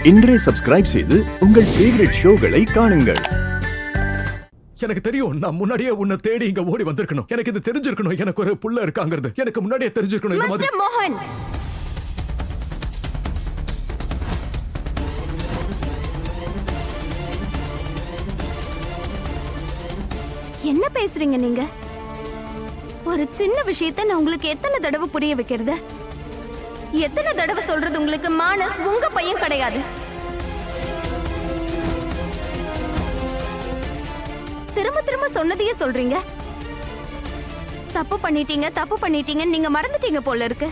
இன்றே சப்ஸ்கிரைப் செய்து உங்கள் ஃபேவரட் ஷோகளை காணுங்கள். எனக்கு தெரியும், நான் முன்னாடியே உன்னை தேடி இங்க ஓடி வந்திருக்கணும். எனக்கு இது தெரிஞ்சிருக்கணும், எனக்கு ஒரு புள்ள இருக்காங்கிறது எனக்கு முன்னாடியே தெரிஞ்சிருக்கணும். மிஸ்டர் மோகன், என்ன பேசுறீங்க நீங்க? ஒரு சின்ன விஷயத்தை நான் உங்களுக்கு எத்தனை தடவை புரிய வைக்கிறது? எத்தனை தடவை சொல்றது உங்களுக்கு? மானஸ் உங்க பையன் கிடையாது. திரும்ப திரும்ப சொன்னதையே சொல்றீங்க. தப்பு பண்ணிட்டீங்க நீங்க மறந்துட்டீங்க போல இருக்கு.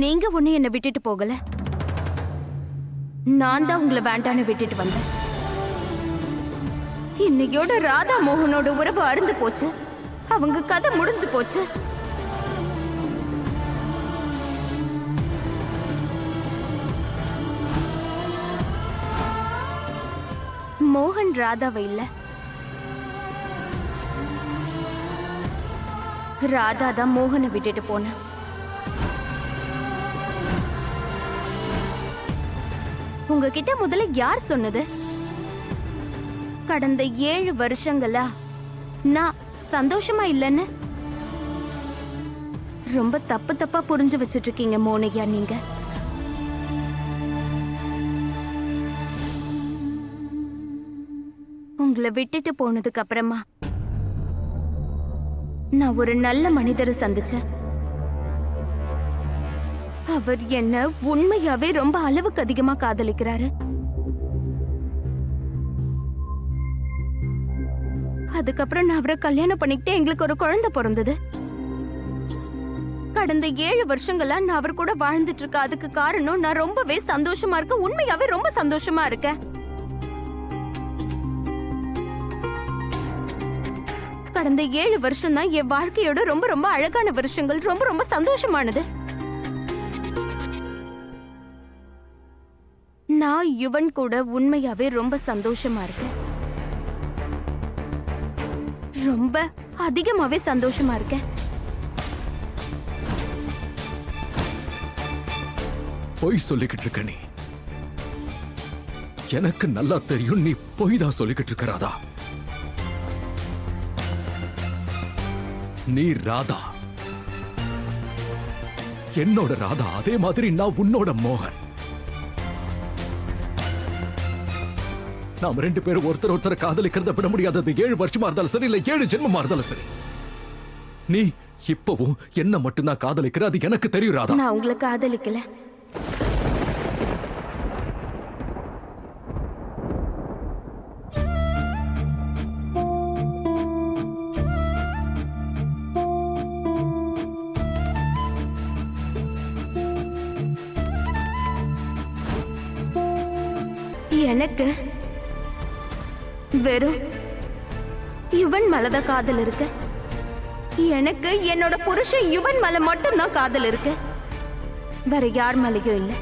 நீங்க ஒண்ணு என்ன விட்டுட்டு போகல, நான் தான் உங்களை வேண்டான்னு விட்டுட்டு வந்தேன். இன்னையோட ராதா மோகனோட உறவு அருந்து போச்சு. அவங்க கதை முடிஞ்சு போச்சு. மோகன் ராதாவை இல்ல, ராதா தான் மோகனை விட்டுட்டு போன. உங்ககிட்ட முதல்ல யார் சொன்னது? கடந்த 7 வருஷங்களா நான் சந்தோஷமா இல்லைன்னு ரொம்ப தப்பா புரிஞ்சு வச்சிட்டு இருக்கீங்க மோனிகா. நீங்க உங்களை விட்டுட்டு போனதுக்கு அப்புறமா நான் ஒரு நல்ல மனிதரை சந்திச்சேன். அவர் என்ன உண்மையாவே ரொம்ப அளவுக்கு அதிகமா காதலிக்கிறாரு. அதுக்கப்புறம் நான் அவரை கல்யாணம் பண்ணிக்கிட்டு எங்களுக்கு ஒரு குழந்தை பிறந்தது. கடந்த 7 வருஷங்களா நான் அவர் கூட வாழ்ந்துட்டு இருக்க. அதுக்கு காரணம் நான் ரொம்பவே சந்தோஷமா இருக்கேன். உண்மையாவே ரொம்ப சந்தோஷமா இருக்கேன். கடந்த 7 வருஷம் தான் என் வாழ்க்கையோட ரொம்ப ரொம்ப அழகான வருஷங்கள், ரொம்ப ரொம்ப சந்தோஷமானது. நான் யுவன் கூட உண்மையாவே ரொம்ப சந்தோஷமா இருக்கேன். ரொம்ப அதிகமாவே சந்தோஷமா இருக்கேன். பொய் சொல்லிக்கிட்டு இருக்க நீ. எனக்கு நல்லா தெரியும் நீ பொய் தான் சொல்லிக்கிட்டு இருக்கிறாதா. நீ ராதா, என்னோட ராதா. அதே மாதிரி நான் உன்னோட மோகன். நாம் 2 பேரும் ஒருத்தர் காதலிக்கிறத விட முடியாதது 7 வருஷமா இருந்தாலும் சரி, இல்ல 7 ஜென்மமா இருந்தாலும் சரி. நீ இப்பவும் என்ன மட்டும்தான் காதலிக்கிற, அது எனக்கு தெரியும் ராதா. நான் உங்களை காதலிக்கல. எனக்கு வெறும் யுவன் மேலத காதல் இருக்கு. எனக்கு என்னோட புருஷன் யுவன் மேல மட்டும்தான் காதல் இருக்கு. வேற யார் மேலயும் இல்லை.